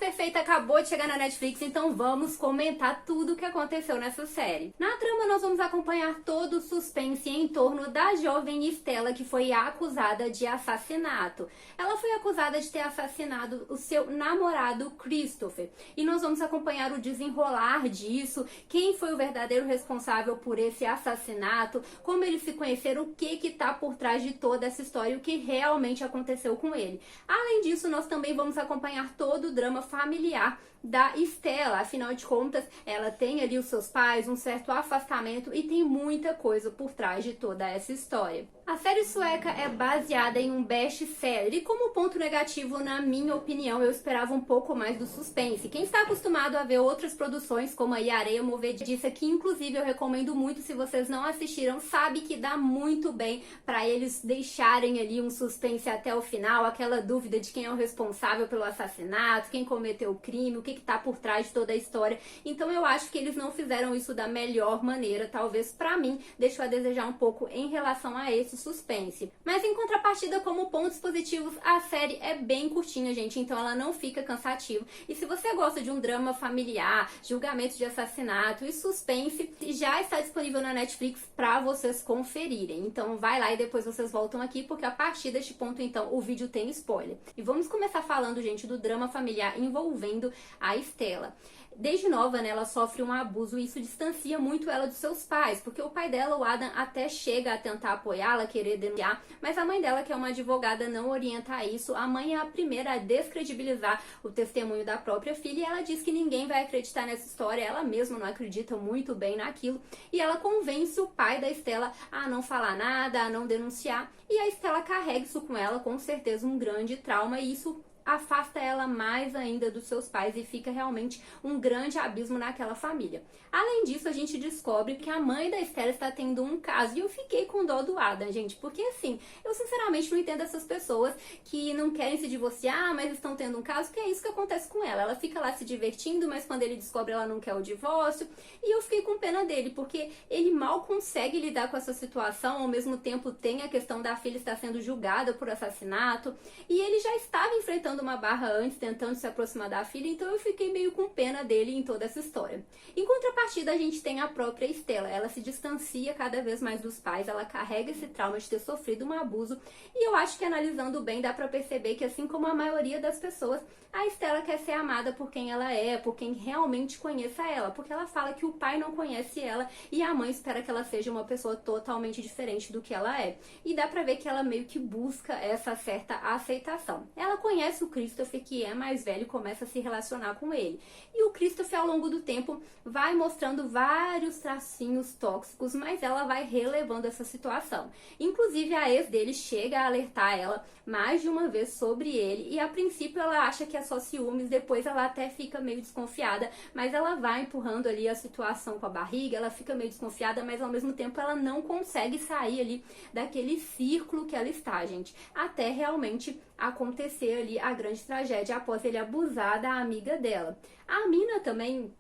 Perfeita acabou de chegar na Netflix, então vamos comentar tudo o que aconteceu nessa série. Na trama, nós vamos acompanhar todo o suspense em torno da jovem Stella, que foi acusada de assassinato. Ela foi acusada de ter assassinado o seu namorado Christopher. E nós vamos acompanhar o desenrolar disso, quem foi o verdadeiro responsável por esse assassinato, como eles se conheceram, o que tá por trás de toda essa história, o que realmente aconteceu com ele. Além disso, nós também vamos acompanhar todo o drama familiar da Stella. Afinal de contas, ela tem ali os seus pais, um certo afastamento e tem muita coisa por trás de toda essa história. A série sueca é baseada em um best-seller e, como ponto negativo, na minha opinião, eu esperava um pouco mais do suspense. Quem está acostumado a ver outras produções, como a Areia Movediça, que inclusive eu recomendo muito, se vocês não assistiram, sabe que dá muito bem para eles deixarem ali um suspense até o final, aquela dúvida de quem é o responsável pelo assassinato, quem cometeu o crime, o que tá por trás de toda a história. Então eu acho que eles não fizeram isso da melhor maneira, talvez pra mim deixou a desejar um pouco em relação a esse suspense. Mas em contrapartida, como pontos positivos, a série é bem curtinha, gente, então ela não fica cansativa. E se você gosta de um drama familiar, julgamento de assassinato e suspense, já está disponível na Netflix pra vocês conferirem. Então vai lá e depois vocês voltam aqui, porque a partir deste ponto, então, o vídeo tem spoiler. E vamos começar falando, gente, do drama familiar envolvendo a Stella. Desde nova, né, ela sofre um abuso e isso distancia muito ela dos seus pais, porque o pai dela, o Adam, até chega a tentar apoiá-la, querer denunciar, mas a mãe dela, que é uma advogada, não orienta a isso. A mãe é a primeira a descredibilizar o testemunho da própria filha e ela diz que ninguém vai acreditar nessa história, ela mesma não acredita muito bem naquilo, e ela convence o pai da Stella a não falar nada, a não denunciar, e a Stella carrega isso com ela, com certeza um grande trauma, e isso afasta ela mais ainda dos seus pais e fica realmente um grande abismo naquela família. Além disso, a gente descobre que a mãe da Stella está tendo um caso e eu fiquei com dó do Adam, gente, porque assim, eu sinceramente não entendo essas pessoas que não querem se divorciar, mas estão tendo um caso, que é isso que acontece com ela. Ela fica lá se divertindo, mas quando ele descobre, ela não quer o divórcio, e eu fiquei com pena dele, porque ele mal consegue lidar com essa situação, ao mesmo tempo tem a questão da filha estar sendo julgada por assassinato, e ele já estava enfrentando uma barra antes, tentando se aproximar da filha, então eu fiquei meio com pena dele em toda essa história. Em contrapartida, a gente tem a própria Stella. Ela se distancia cada vez mais dos pais, ela carrega esse trauma de ter sofrido um abuso, e eu acho que analisando bem dá pra perceber que, assim como a maioria das pessoas, a Stella quer ser amada por quem ela é, por quem realmente conheça ela, porque ela fala que o pai não conhece ela e a mãe espera que ela seja uma pessoa totalmente diferente do que ela é. E dá pra ver que ela meio que busca essa certa aceitação. Ela conhece o Christopher, que é mais velho, começa a se relacionar com ele. E o Christopher, ao longo do tempo, vai mostrando vários tracinhos tóxicos, mas ela vai relevando essa situação. Inclusive, a ex dele chega a alertar ela mais de uma vez sobre ele, e a princípio ela acha que é só ciúmes, depois ela até fica meio desconfiada, mas ela vai empurrando ali a situação com a barriga, ela fica meio desconfiada, mas ao mesmo tempo ela não consegue sair ali daquele círculo que ela está, gente, até realmente acontecer ali a grande tragédia após ele abusar da amiga dela. A mina também,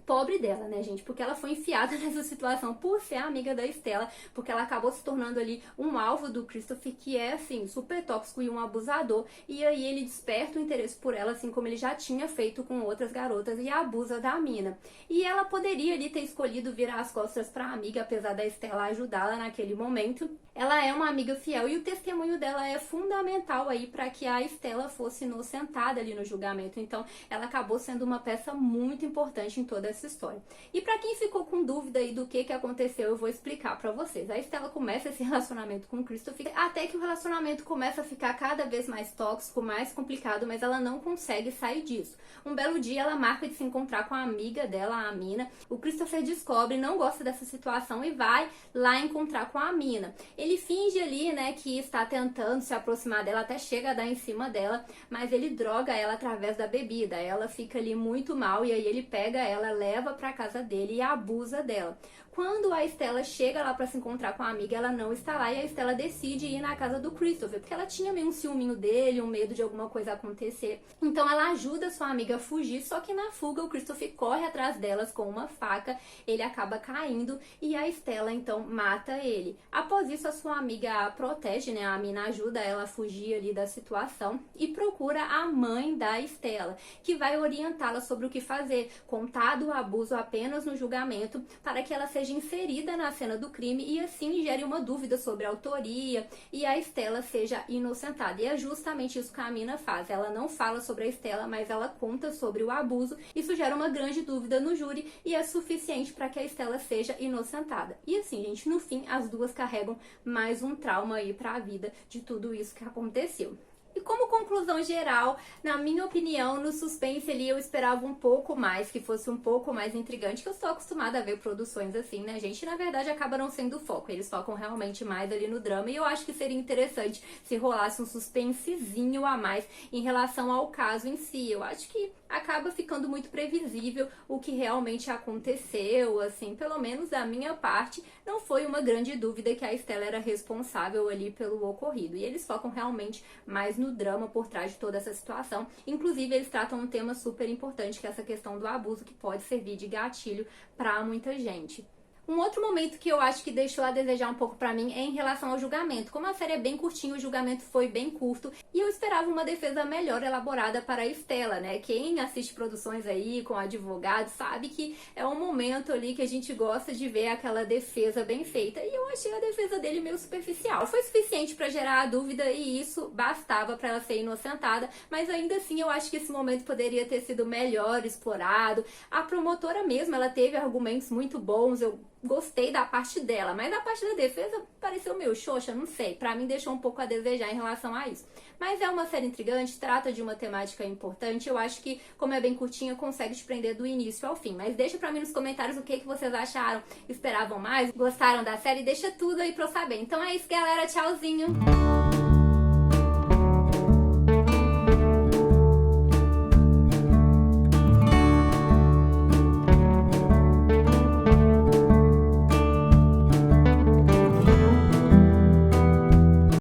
pobre dela, né, gente? Porque ela foi enfiada nessa situação por ser amiga da Stella, porque ela acabou se tornando ali um alvo do Christopher, que é, assim, super tóxico e um abusador, e aí ele desperta o interesse por ela, assim como ele já tinha feito com outras garotas, e abusa da mina. E ela poderia ali ter escolhido virar as costas pra amiga, apesar da Stella ajudá-la naquele momento. Ela é uma amiga fiel e o testemunho dela é fundamental aí para que a Stella fosse inocentada ali no julgamento. Então, ela acabou sendo uma peça muito importante em toda essa história. E para quem ficou com dúvida aí do que aconteceu, eu vou explicar para vocês. A Stella começa esse relacionamento com o Christopher, até que o relacionamento começa a ficar cada vez mais tóxico, mais complicado, mas ela não consegue sair disso. Um belo dia, ela marca de se encontrar com a amiga dela, a Mina. O Christopher descobre, não gosta dessa situação e vai lá encontrar com a Mina. Ele finge ali, né, que está tentando se aproximar dela, até chega a dar em cima dela, mas ele droga ela através da bebida. Ela fica ali muito mal e aí ele pega ela, leva pra casa dele e abusa dela. Quando a Stella chega lá pra se encontrar com a amiga, ela não está lá e a Stella decide ir na casa do Christopher, porque ela tinha meio um ciúminho dele, um medo de alguma coisa acontecer. Então ela ajuda sua amiga a fugir, só que na fuga o Christopher corre atrás delas com uma faca, ele acaba caindo e a Stella então mata ele. Após isso a sua amiga a protege, né? A mina ajuda ela a fugir ali da situação e procura a mãe da Stella, que vai orientá-la sobre o que fazer, contar do abuso apenas no julgamento, para que ela seja inserida na cena do crime e assim gere uma dúvida sobre a autoria e a Stella seja inocentada. E é justamente isso que a mina faz. Ela não fala sobre a Stella, mas ela conta sobre o abuso. Isso gera uma grande dúvida no júri e é suficiente para que a Stella seja inocentada. E assim, gente, no fim, as duas carregam mais um trauma aí para a vida de tudo isso que aconteceu. E como conclusão geral, na minha opinião, no suspense ali eu esperava um pouco mais, que fosse um pouco mais intrigante, que eu estou acostumada a ver produções assim, né, gente? E na verdade acaba não sendo o foco, eles focam realmente mais ali no drama, e eu acho que seria interessante se rolasse um suspensezinho a mais em relação ao caso em si. Eu acho que acaba ficando muito previsível o que realmente aconteceu, assim, pelo menos da minha parte, não foi uma grande dúvida que a Stella era responsável ali pelo ocorrido. E eles focam realmente mais no drama por trás de toda essa situação. Inclusive, eles tratam um tema super importante, que é essa questão do abuso, que pode servir de gatilho para muita gente. Um outro momento que eu acho que deixou a desejar um pouco pra mim é em relação ao julgamento. Como a série é bem curtinha, o julgamento foi bem curto e eu esperava uma defesa melhor elaborada para a Stella, né? Quem assiste produções aí com advogado sabe que é um momento ali que a gente gosta de ver aquela defesa bem feita, e eu achei a defesa dele meio superficial. Foi suficiente pra gerar a dúvida e isso bastava pra ela ser inocentada, mas ainda assim eu acho que esse momento poderia ter sido melhor explorado. A promotora mesmo, ela teve argumentos muito bons, eu gostei da parte dela, mas a parte da defesa pareceu meio xoxa, não sei. Pra mim deixou um pouco a desejar em relação a isso. Mas é uma série intrigante, trata de uma temática importante. Eu acho que, como é bem curtinha, consegue te prender do início ao fim. Mas deixa pra mim nos comentários o que vocês acharam. Esperavam mais? Gostaram da série? Deixa tudo aí pra eu saber. Então é isso, galera. Tchauzinho!